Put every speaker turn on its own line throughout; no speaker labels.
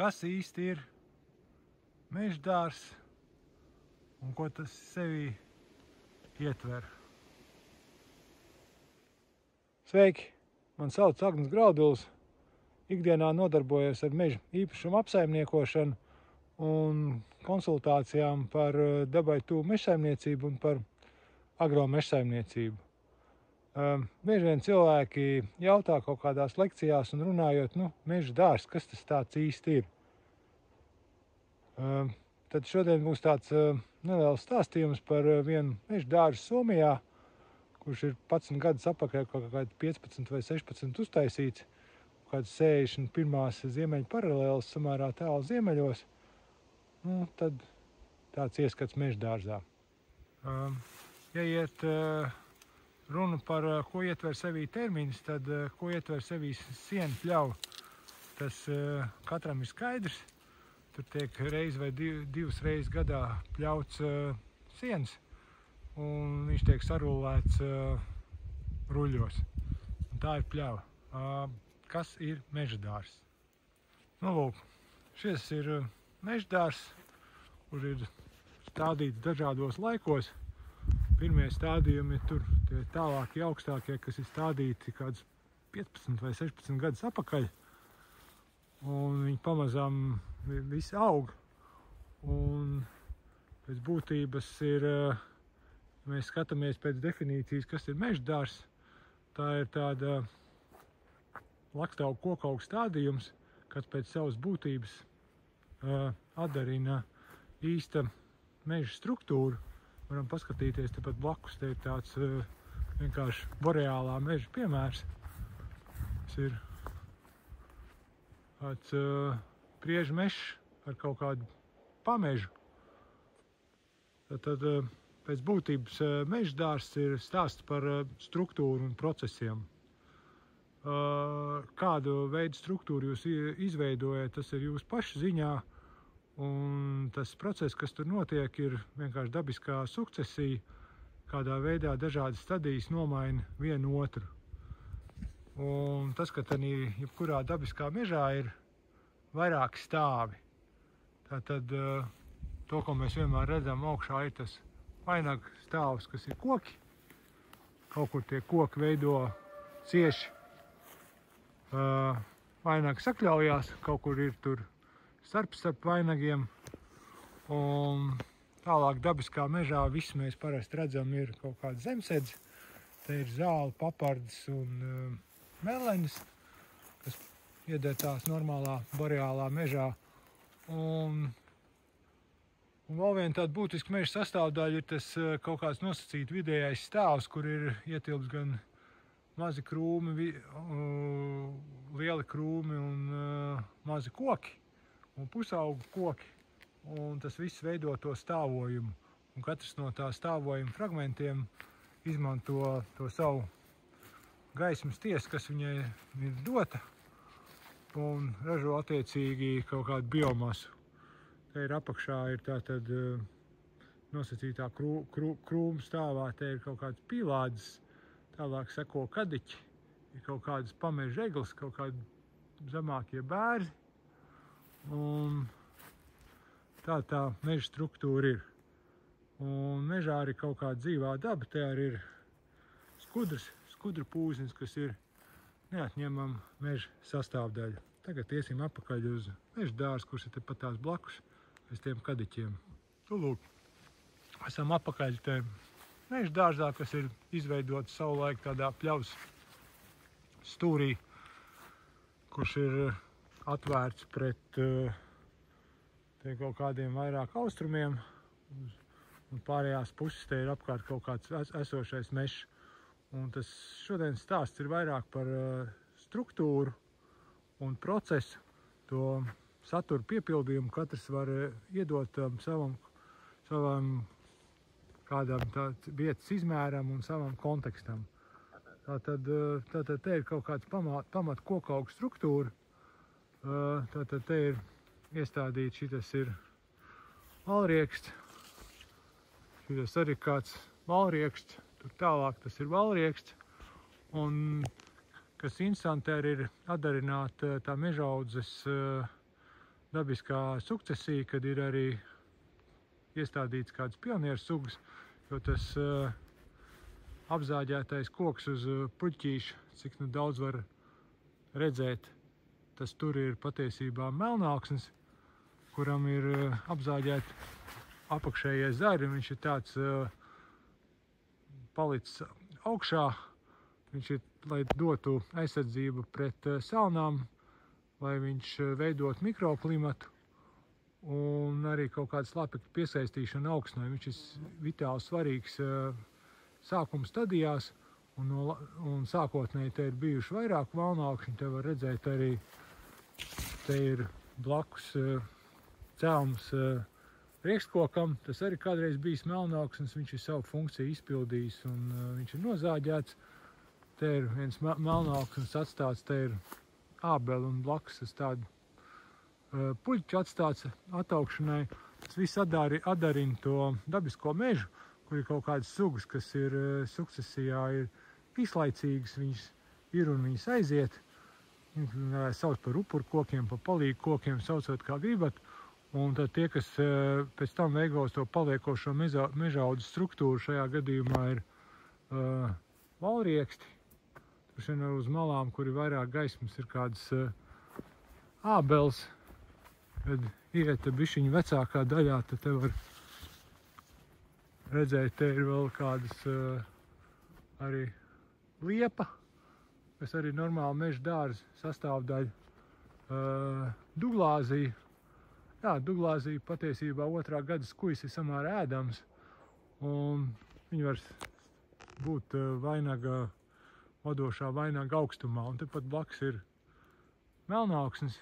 kas īsti ir meždārs un ko tas sevī ietver. Sveiki! Man sauc Agnis Grauduls. Ikdienā nodarbojos ar meža īpašumu apsaimniekošanu un konsultācijām par dabai tuvu mežsaimniecību un par agromežsaimniecību. Bieži vien cilvēki jautā kaut kādās lekcijās un runājot, meža dārs, kas tas tāds īsti ir? Tad šodien būs tāds neliels stāstījums par vienu meža dārzu Somijā, kurš ir 11 gadus atpakaļ kaut kādi 15 vai 16 uztaisīts, kāds 61. ziemeļu paralēles samērā tālu ziemeļos, tad tāds ieskats meža dārzā. Ja iet runa par ko ietver sevī termiņus, tad ko ietver sevī sienu pļauju, tas katram ir skaidrs. Tur tiek reiz vai divas reizes gadā pļauts sienas, un viņš tiek sarullēts ruļļos. Un tā ir pļauja. Kas ir meža dārs? Lūk, šis ir meža dārs, kur ir stādīts dažādos laikos. Pirmie stādījumi ir tur tie tālākie, augstākie, kas ir stādīti kādus 15 vai 16 gadus atpakaļ. Un viņi pamazām visi aug. Un pēc būtības ir, ja mēs skatāmies pēc definīcijas, kas ir meža dārs, tā ir tāda lakstaugu kokaugu stādījums, kas pēc savas būtības atdarina īsta meža struktūru. Varam paskatīties tepat blakus, te ir tāds vienkārši boreālā meža piemērs. Tas ir tāds priežu mežs ar kaut kādu pamežu. Tad pēc būtības meža dārs ir stāsts par struktūru un procesiem. Kādu veidu struktūru jūs izveidojat, tas ir jūsu pašu ziņā, un tas process, kas tur notiek, ir vienkārši dabiskā sukcesija, kādā veidā dažādas stadijas nomaina vienu otru. Un tas, ka tad jebkurā dabiskā mežā ir vairāki stāvi. Tātad to, ko mēs vienmēr redzam augšā, ir tas vainaga stāvs, kas ir koki. Kaut kur tie koki veido cieši. Vainagi sakļaujās, kaut kur ir tur starp vainagiem, un tālāk dabiskā mežā viss mēs parasti redzam ir kaut kāda zemsedze. Te ir zāle, papardes un melenis, kas iedētās normālā boreālā mežā. Un vēl viena tāda būtiska meža sastāvdaļa ir tas kaut kāds nosacīts vidējais stāvs, kur ir ietilps gan mazi krūmi, lieli krūmi un mazi koki un pusaugu koki. Un tas viss veido to stāvojumu. Un katrs no tā stāvojuma fragmentiem izmanto to savu gaismas tiesu, kas viņai ir dota, un ražo attiecīgi kaut kādu biomasu. Te ir apakšā ir tātad nosacītā krūmu stāvā, te ir kaut kāds pīlādes. Tālāk seko kadiķi, ir kaut kādas pameža eglis, kaut kādi zemākie bērzi. Un tā meža struktūra ir. Un mežā arī kaut kāda dzīvā daba, te arī ir skudru pūznis, kas ir neatņemama meža sastāvdaļa. Tagad iesim atpakaļ uz meža dārzu, kurš ir tepat tās blakus aiz tiem kadiķiem. Lūk, esam atpakaļ te meža dārzā, kas ir izveidots savulaik tādā pļavas stūrī, kurš ir atvērts pret kaut kādiem vairāk austrumiem, un pārējās puses te ir apkārt kaut kāds esošais mežs. Un tas šodienas stāsts ir vairāk par struktūru un procesu, to satura piepildījumu katrs var iedot savam kādam vietas izmēram un savam kontekstam. Tātad te ir kaut kāds pamat kokaugu struktūra. Tātad te ir iestādīts, šitas ir valrieksts, šitas arī kāds valrieksts, tur tālāk tas ir valrieksts. Un kas interesanti ir atdarināt tā mežaudzes dabiskā sukcesija, kad ir arī iestādīts kāds pionieru sugas, jo tas apzāģētais koks uz puķīša, cik nu daudz var redzēt, tas tur ir patiesībā melnauksnes, kuram ir apzāģēt apakšējie zari, viņš ir tāds palicis augšā, viņš ir, lai dotu aizsardzību pret salnām, lai viņš veidot mikroklimatu un arī kaut kādu slāpekļu piesaistīšanu augsnē. Viņš ir vitāli svarīgs sākuma stadijās, un sākotnēji te ir bijuši vairāk melnākšņi. Te var redzēt arī, te ir blakus cēlums riekskokam. Tas arī kādreiz bijis melnāksnis, viņš ir savu funkciju izpildījis un viņš ir nozāģēts. Te ir viens melnāksnis atstāts, te ir ābeli un blakus tas tādu puļķu atstāts ataugšanai. Tas viss atdarina to dabisko mežu, kur ir kaut kādas sugas, kas ir sukcesijā ir īslaicīgas, viņas ir un viņas aiziet. Viņas sauc par upurkokiem, par palīgu kokiem, saucot kā gribat. Un tad tie, kas pēc tam veikos to paliekošo mežaudu struktūru, šajā gadījumā ir valrieksti. Tur šeit uz malām, kur ir vairāk gaismas, ir kādas ābeles. Kad iet bišķiņu vecākā daļā, tad te var redzēt, te ir vēl kādas arī liepa, kas arī normāli meža dārza sastāvdaļa. Duglāzija. Jā, duglāzija patiesībā 2. gada skujs ir samērā ēdams, un viņi var būt vainaga, vadošā vainaga augstumā. Un tepat blakus ir melnauksnes,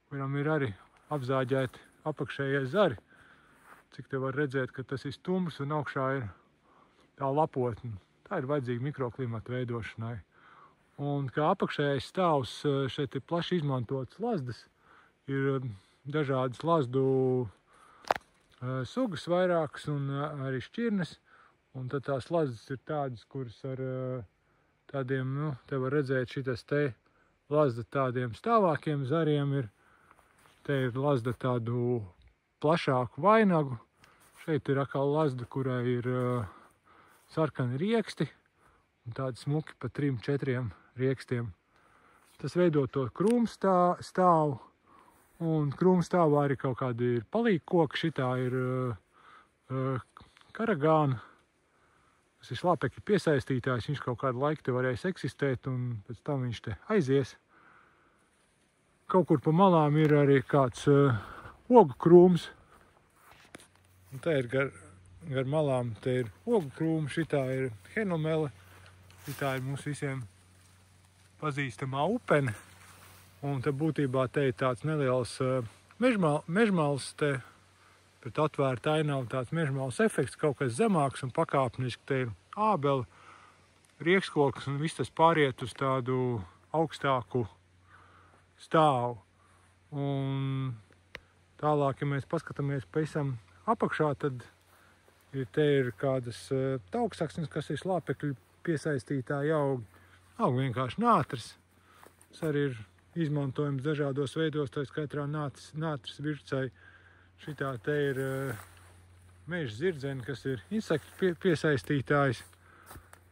kuram ir arī apzāģēti apakšējie zari. Cik te var redzēt, ka tas ir stums un augšā ir tā lapotne. Tā ir vajadzīga mikroklimata veidošanai. Un kā apakšējais stāvs šeit ir plaši izmantots lazdas. Ir dažādas lazdu sugas vairākas un arī šķirnes. Un tad tās lazdas ir tādas, kuras ar tādiem, te var redzēt šitas te lazda tādiem stāvākiem zariem ir. Te ir lazda tādu plašāku vainagu. Šeit ir atkal lazda, kurai ir sarkani rieksti un tādi smuki pa 3-4 riekstiem. Tas veido to krūmstāvu, un krūmstāvā arī kaut kādi ir palīgkoki. Šitā ir karagāna. Tas ir slāpekļa piesaistītājs. Viņš kaut kādu laiku te varēs eksistēt, un pēc tam viņš te aizies. Kaut kur pa malām ir arī kāds ogu krūms. Un te ir gar malām, te ir ogu krūms, šitā ir henomele. Šitā ir mums visiem pazīstamā upene. Un te būtībā te ir tāds neliels mežmals, te pret atvērtu ainavu tāds mežmals efekts, kaut kas zemāks un pakāpeniski. Te ir ābele, riekskoks un viss tas pāriet uz tādu augstāku stāvu. Un tālāk, ja mēs paskatāmies pavisam apakšā, tad te ir kādas tauksaksnes, kas ir slāpekļu piesaistītāji augi. Augi vienkārši nātris. Tas arī ir izmantojams dažādos veidos, tā skaitā nātris vircai. Šitā te ir meža zirdzene, kas ir insektu piesaistītājs.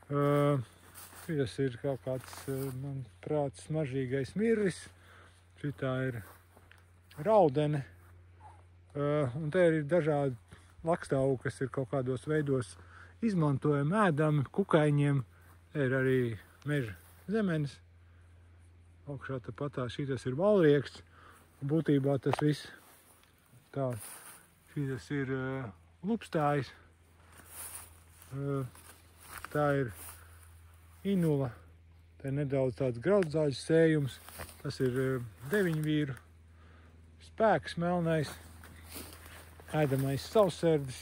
Tas ir kaut kāds, manuprāt, smaržīgais mirris. Šitā ir raudene. Un te ir dažādi lakstaugi, kas ir kaut kādos veidos izmantojami, ēdami, kukaiņiem. Te ir arī meža zemenes. Augšā tāpatā šitas ir valrieksts. Būtībā tas viss tā. Šitas ir lupstājs. Tā ir inula. Te ir nedaudz tāds graudzāļu sējums. Tas ir 9 vīru spēks melnais, ēdamais savsērdis.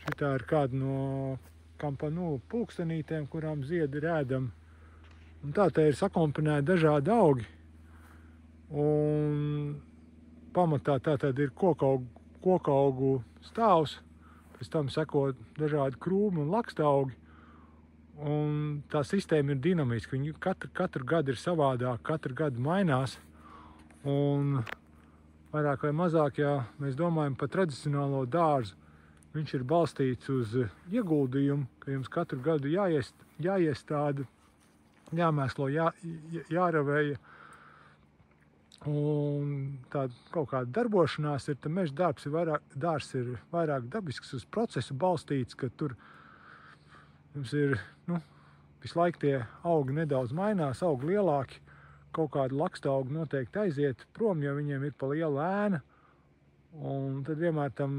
Šitā ir kāda no kampanulu pulkstenītēm, kurām ziedi ir ēdami. Un tā te ir sakomponēti dažādi augi. Un pamatā tā tad ir kokaugu stāvs, pēc tam seko dažādi krūmi un lakstaugi. Un tā sistēma ir dinamiska. Viņi katru gadu ir savādāk, katru gadu mainās. Un vairāk vai mazāk, ja mēs domājam par tradicionālo dārzu, viņš ir balstīts uz ieguldījumu, ka jums katru gadu jāiestāda, jāmēslo, jāravēja. Un tāda kaut kāda darbošanās ir, tad meža dārzs ir vairāk dabisks, uz procesu balstīts, ka tur jums ir, visu laiku tie augi nedaudz mainās, augi lielāki, kaut kādi lakstaugi noteikti aiziet prom, jo viņiem ir pa liela ēna. Un tad vienmēr tam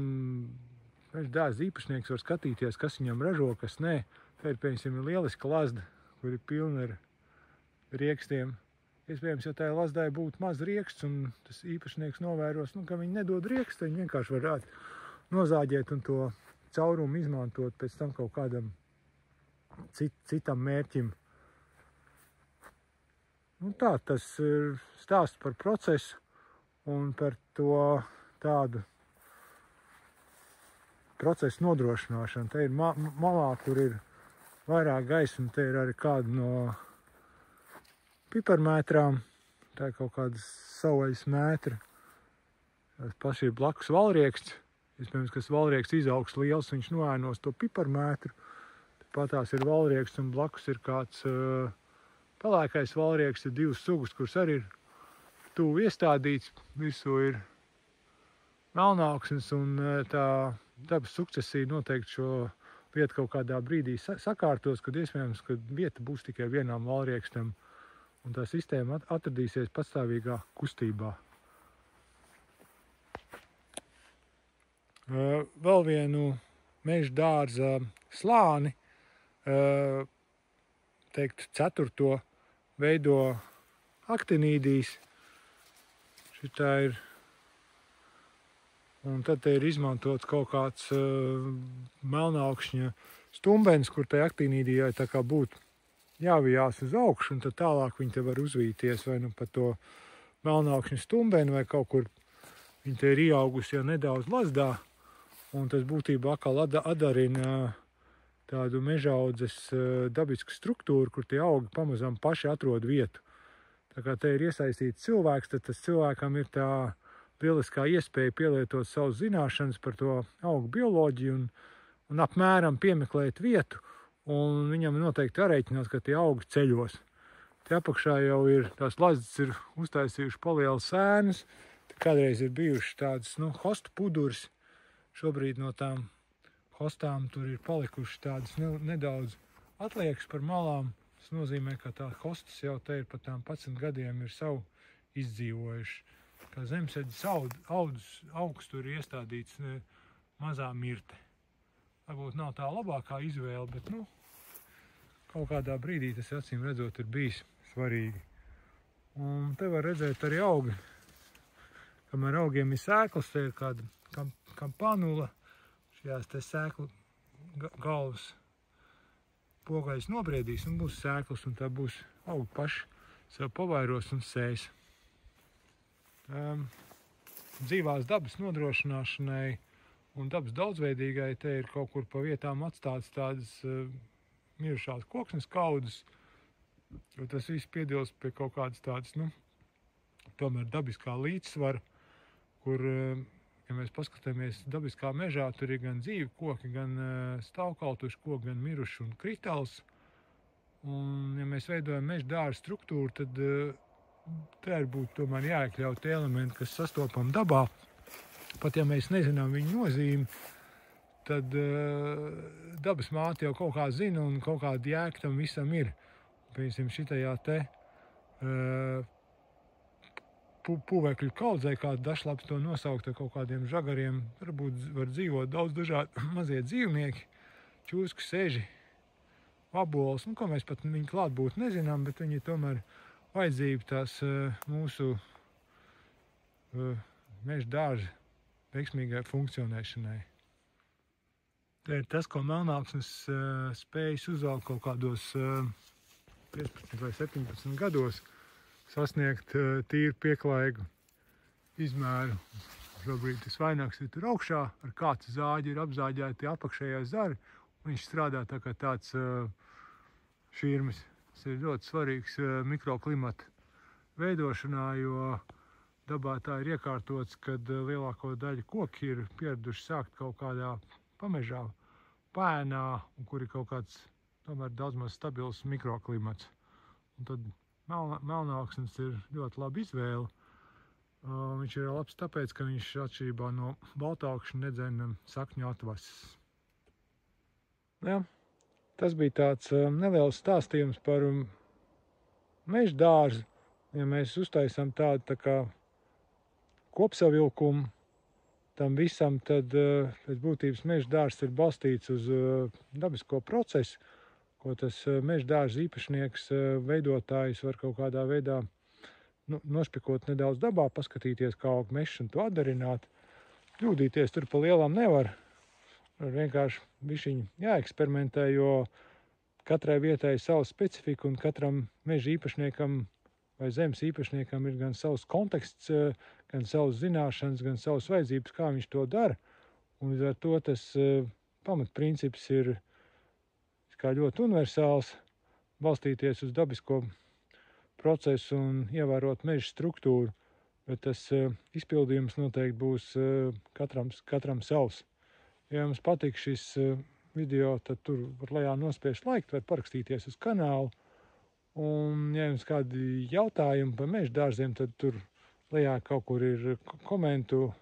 meža dārza īpašnieks var skatīties, kas viņam ražo, kas nē. Tā ir, piemēram, lieliska lazda, kur ir pilna ar riekstiem. Iespējams, ja tā lazdai būtu maz rieksts, un tas īpašnieks novēros, ka viņi nedod riekstu, viņi vienkārši varētu nozāģēt un to caurumu izmantot pēc tam kaut kādam citam mērķim. Tā, tas ir stāsts par procesu un par to tādu procesu nodrošināšanu. Te ir malā, kur ir vairāk gaisma, te ir arī kāda no piparmētrām, tā ir kaut kāda savvaļas mētra. Tas paši ir blakus valrieksts, iespējams, ka valrieksts izaugs liels, viņš noēnos to piparmētru. Tāpatās ir valrieksts un blakus ir kāds pelēkais valrieksts, ir divas sugas, kuras arī ir tuvu iestādīts. Visu ir melnauksnes un tā dabas sukcesija noteikti šo lietu kaut kādā brīdī sakārtos, kad iespējams, ka vieta būs tikai vienām valriekstam un tā sistēma atradīsies pastāvīgā kustībā. Vēl vienu meža dārza slāni, teikt, 4. veido aktinīdijas. Šitā ir, un tad te ir izmantots kaut kāds melnaukšņa stumbens, kur tai aktinīdijai tā kā būtu jāvijās uz augšu, un tad tālāk viņi te var uzvīties vai pa to melnaukšņa stumbeni, vai kaut kur viņi te ir ieaugusi jau nedaudz lazdā, un tas būtībā atkal atdarina tādu mežaudzes dabisku struktūru, kur tie augi pamazām paši atrod vietu. Tā kā te ir iesaistīts cilvēks, tad tas cilvēkam ir tā lieliskā iespēja pielietot savus zināšanas par to augu bioloģiju un apmēram piemeklēt vietu, un viņam noteikti jārēķinās, ka tie augi ceļos. Te apakšā jau ir, tās lazdas ir uztaisījuši palielas ēnas, kādreiz ir bijuši tādas, hostu puduris. Šobrīd no tām hostām tur ir palikuši tādas nedaudz atliekas par malām. Tas nozīmē, ka tā hostas jau te ir pat tām 11 gadiem ir savu izdzīvojuši. Kā zemsēdzes augs tur ir iestādīts mazā mirte. Varbūt nav tā labākā izvēle, bet, kaut kādā brīdī tas, acīm redzot, ir bijis svarīgi. Un te var redzēt arī augi. Kamēr augiem ir sēklas, te ir kāda kampanula, šajās te sēklu galvas pogaļas nobriedīs un būs sēklas, un tā būs augi paši sev pavairos un sēs. Dzīvās dabas nodrošināšanai un dabas daudzveidīgai te ir kaut kur pa vietām atstātas tādas mirušās koksnes kaudzes, jo tas viss piedilst pie kaut kādas tādas, tomēr dabiskā līdzsvara, kur, ja mēs paskatāmies dabiskā mežā, tur ir gan dzīvi koki, gan stāvkaltuši koki, gan miruši un kritāls. Un, ja mēs veidojam meža dārza struktūru, tad te būtu tomēr jāiekļaut tie elementi, kas sastopam dabā. Pat ja mēs nezinām viņu nozīmi, tad dabas māte jau kaut kā zina un kaut kāda jēga tam visam ir. Piemēram, šitajā te puvekļu kaudzē, kā dažlaps to nosaukt ar kaut kādiem žagariem, varbūt var dzīvot daudz dažādi mazie dzīvnieki, čūsku, seži, vabols, ko mēs pat viņu klātbūt nezinām, bet viņi tomēr vajadzība tās mūsu meža dārza veiksmīgai funkcionēšanai. Te ir tas, ko melnauksnes spējas uzaugt kaut kādos 15 vai 17 gados, sasniegt tīri pieklājīgu izmēru. Šobrīd tas vainags ir tur augšā, ar kāds zāģi ir apzāģēti apakšējā zari, un viņš strādā tā kā tāds šķirmis. Tas ir ļoti svarīgs mikroklimata veidošanā, jo dabā tā ir iekārtots, kad lielāko daļu koki ir pieraduši sākt kaut kādā pamežā, pēnā, un kur ir kaut kāds tomēr daudz maz stabils mikroklimats. Un tad melnauksnes ir ļoti laba izvēle. Viņš ir labs tāpēc, ka viņš atšķirībā no baltaukšņa nedzena sakņu atvases. Jā, tas bija tāds neliels stāstījums par meža dārzu. Ja mēs uztaisām tādu tā kā kopsavilkumu tam visam, tad pēc būtības meža dārzs ir balstīts uz dabisko procesu, ko tas meža dārza īpašnieks, veidotājs var kaut kādā veidā nošpikot nedaudz dabā, paskatīties, kā aug mežs un to atdarināt. Kļūdīties tur pa lielam nevar. Vienkārši bišķiņ jāeksperimentē, jo katrai vietai ir sava specifika un katram meža īpašniekam vai zemes īpašniekam ir gan savs konteksts, gan savas zināšanas, gan savas vajadzības, kā viņš to dara. Un līdz ar to tas pamatprincips ir kā ļoti universāls, balstīties uz dabisko procesu un ievērot meža struktūru, bet tas izpildījums noteikti būs katram savs. Ja jums patīk šis video, tad tur var lejā nospiest laiku, var parakstīties uz kanālu. Un, ja jums kādi jautājumi par meža dārziem, tad tur lejā kaut kur ir komentu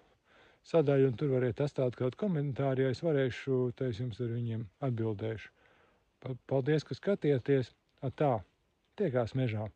sadaļa, un tur variet atstāt kādu komentāru. Ja es varēšu, tad es jums ar viņiem atbildēšu. Paldies, ka skatieties. Tā, tiekās mežā.